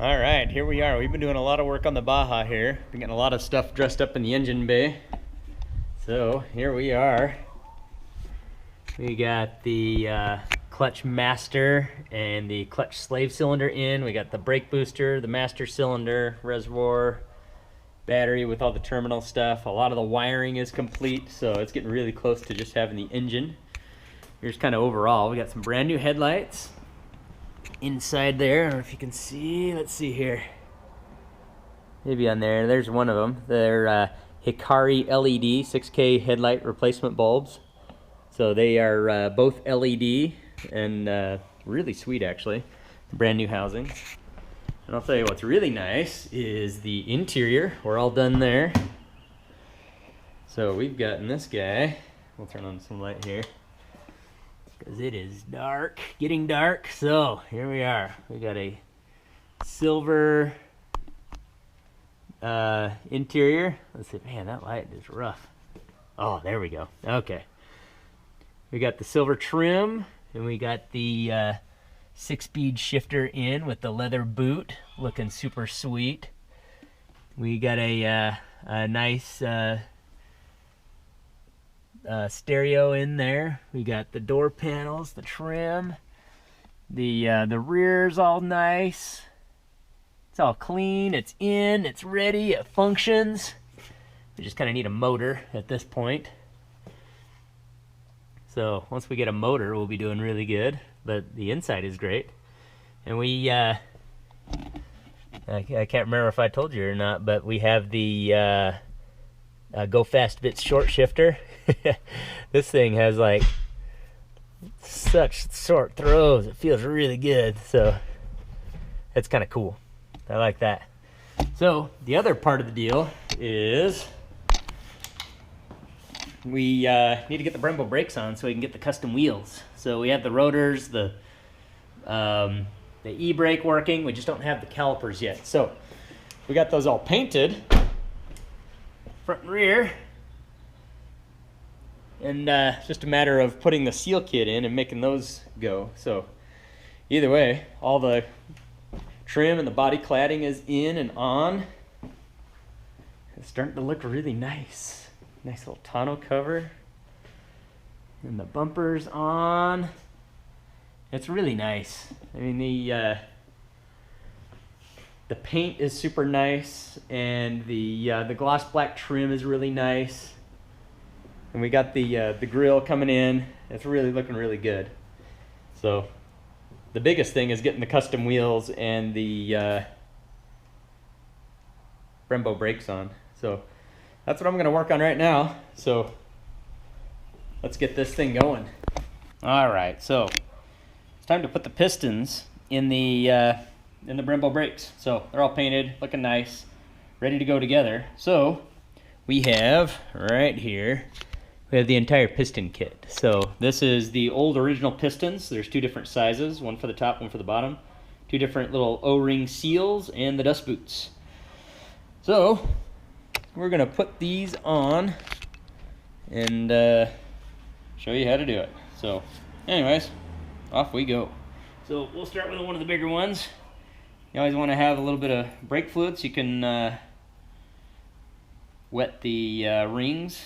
All right, here we are. We've been doing a lot of work on the Baja here. Been getting a lot of stuff dressed up in the engine bay. So here we are. We got the clutch master and the clutch slave cylinder in. We got the brake booster, the master cylinder, reservoir, battery with all the terminal stuff. A lot of the wiring is complete, so it's getting really close to just having the engine. Here's kind of overall. We got some brand new headlights inside there. I don't know if you can see. Let's see here. Maybe on there. There's one of them. They're Hikari LED 6K headlight replacement bulbs. So they are both LED and really sweet, actually. Brand new housings. And I'll tell you what's really nice is the interior. We're all done there. So we've gotten this guy. We'll turn on some light here, because it is dark, getting dark. So here we are. We got a silver interior. Let's see, man, that light is rough. Oh, there we go. Okay. We got the silver trim, and we got the 6-speed shifter in with the leather boot, looking super sweet. We got a nice stereo in there. We got the door panels, the trim, the rear's all nice. It's all clean. It's in. It's ready. It functions. We just kind of need a motor at this point. So once we get a motor, we'll be doing really good. But the inside is great. And we I can't remember if I told you or not, but we have the Go Fast Bits short shifter. This thing has like such short throws. It feels really good. So it's kind of cool. I like that. So the other part of the deal is we need to get the Brembo brakes on so we can get the custom wheels. So we have the rotors, the e-brake working. We just don't have the calipers yet. So we got those all painted, front and rear. And it's just a matter of putting the seal kit in and making those go. So either way, all the trim and the body cladding is in and on. It's starting to look really nice. Nice little tonneau cover. And the bumper's on. It's really nice. I mean, the paint is super nice, and the gloss black trim is really nice. And we got the grill coming in. It's really looking really good. So the biggest thing is getting the custom wheels and the Brembo brakes on. So that's what I'm going to work on right now. So let's get this thing going. All right, so it's time to put the pistons in the Brembo brakes. So they're all painted, looking nice, ready to go together. So we have right here, we have the entire piston kit. So this is the old original pistons. There's two different sizes, one for the top, one for the bottom. Two different little O-ring seals and the dust boots. So we're gonna put these on and show you how to do it. So anyways, off we go. So we'll start with one of the bigger ones. You always want to have a little bit of brake fluid so you can wet the rings.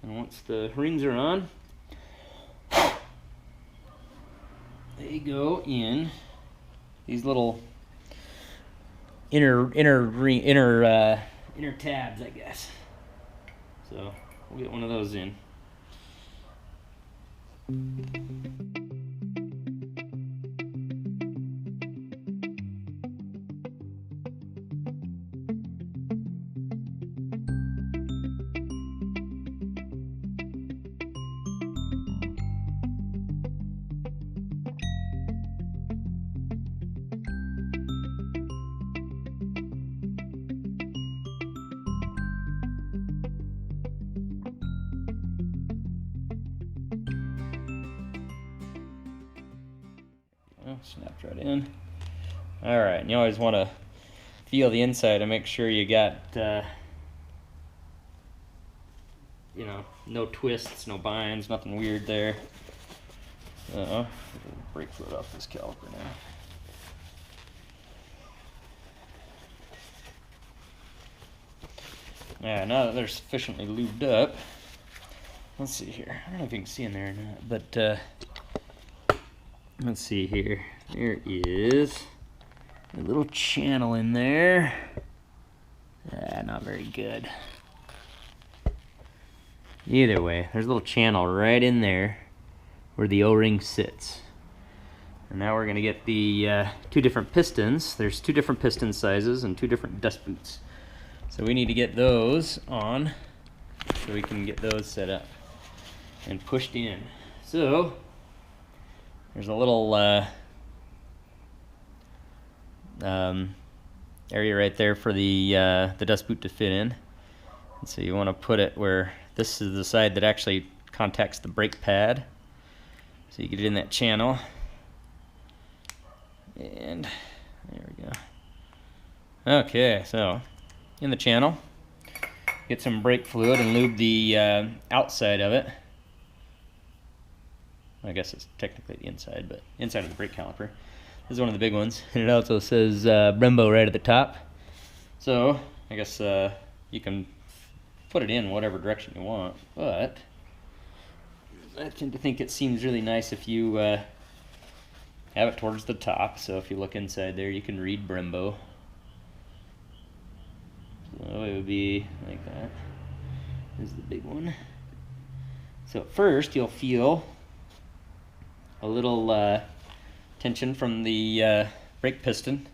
And once the rings are on, they go in these little inner tabs, I guess. So we'll get one of those in. Snapped right in. All right, and you always want to feel the inside and make sure you got, no twists, no binds, nothing weird there. Brake fluid off this caliper now. Yeah, now that they're sufficiently lubed up, let's see here. I don't know if you can see in there or not, but let's see here. There is a little channel in there. Not very good. Either way, there's a little channel right in there where the O-ring sits. And now we're going to get the two different pistons. There's two different piston sizes and two different dust boots. So we need to get those on so we can get those set up and pushed in. So there's a little area right there for the dust boot to fit in. And so you want to put it where this is the side that actually contacts the brake pad. So you get it in that channel. And there we go. Okay, so in the channel, get some brake fluid and lube the outside of it. I guess it's technically the inside, but inside of the brake caliper. This is one of the big ones, and it also says Brembo right at the top. So I guess you can put it in whatever direction you want, but I tend to think it seems really nice if you have it towards the top. So if you look inside there, you can read Brembo. So it would be like that. This is the big one. So at first you'll feel a little tension from the brake piston.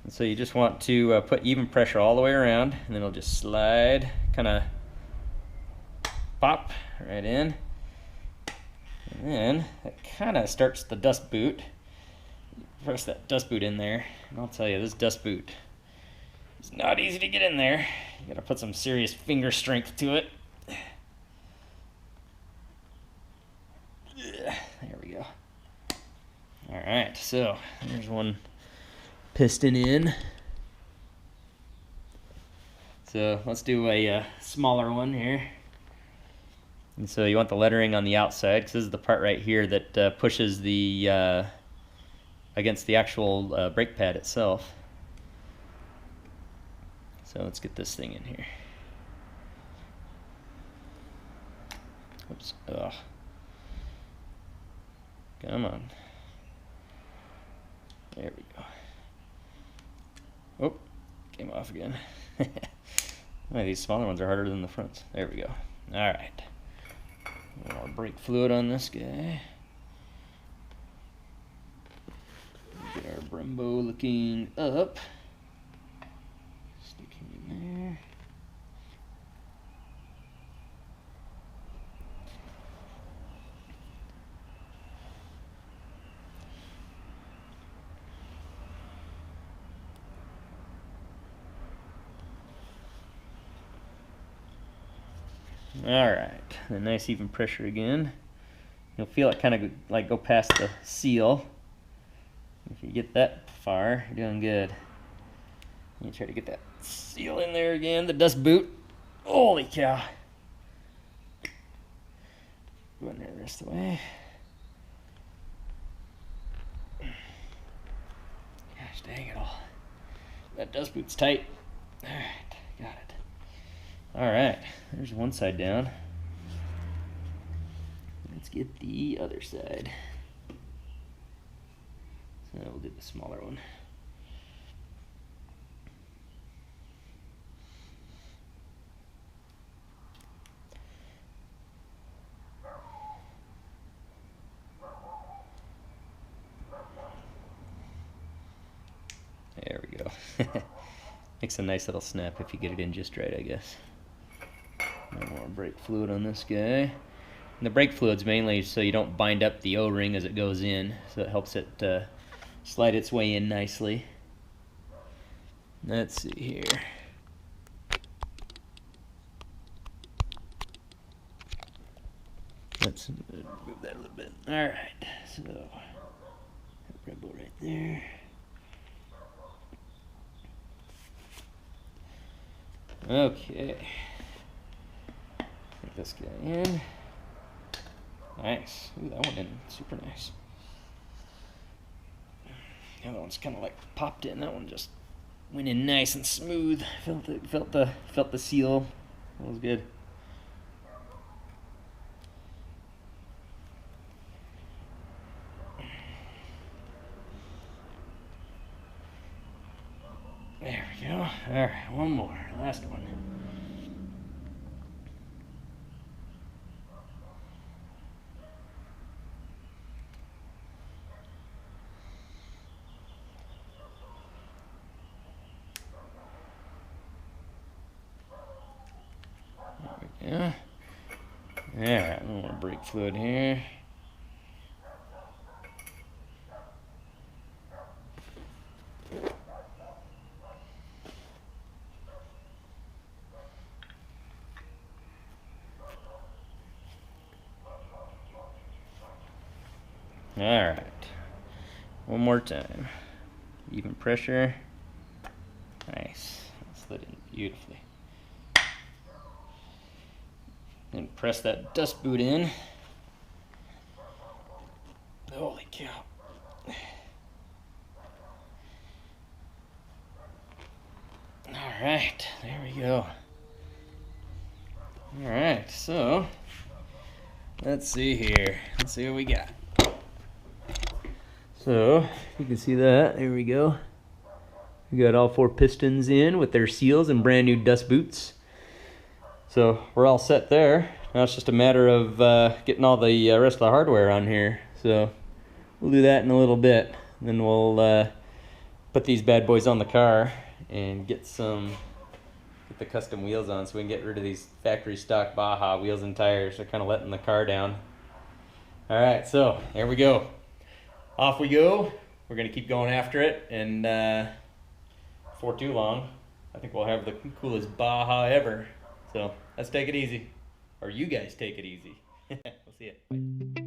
And so you just want to put even pressure all the way around, and then it'll just slide, kind of pop right in. And then it kind of starts the dust boot. Press that dust boot in there, and I'll tell you, this dust boot is not easy to get in there. You gotta put some serious finger strength to it. There we go. Alright, so there's one piston in. So let's do a smaller one here. And so you want the lettering on the outside, because this is the part right here that pushes the against the actual brake pad itself. So let's get this thing in here. Oops. Ugh. Come on. There we go. Oh, came off again. These smaller ones are harder than the fronts. There we go. All right. More brake fluid on this guy. Get our Brembo looking up. Stick him in there. Alright, a nice even pressure again. You'll feel it kind of like go past the seal. If you get that far, you're doing good. You try to get that seal in there again, the dust boot. Holy cow. Go in there the rest of the way. Gosh dang it all. That dust boot's tight. Alright, got it. Alright, there's one side down. Let's get the other side. So we'll do the smaller one. There we go. Makes a nice little snap if you get it in just right, I guess. More brake fluid on this guy. And the brake fluid's mainly so you don't bind up the O-ring as it goes in, so it helps it slide its way in nicely. Let's see here. Let's move that a little bit. Alright, so Brembo right there. Okay. Get this guy in. Nice. Ooh, that one in super nice. The other one's kind of like popped in. That one just Went in nice and smooth. Felt the seal. That was good. There we go. All right, one more, last one. There we go. All right, a little brake fluid here. All right, one more time. Even pressure. Nice. Slid in beautifully. And press that dust boot in. Holy cow. All right, there we go. All right, so let's see here. Let's see what we got. So you can see that. There we go. We got all 4 pistons in with their seals and brand new dust boots. So we're all set there. Now it's just a matter of getting all the rest of the hardware on here. So we'll do that in a little bit. Then we'll put these bad boys on the car and get the custom wheels on so we can get rid of these factory stock Baja wheels and tires. They're kind of letting the car down. All right, so there we go. Off we go. We're gonna keep going after it, and before too long, I think we'll have the coolest Baja ever. So let's take it easy, or you guys take it easy. We'll see you. Bye.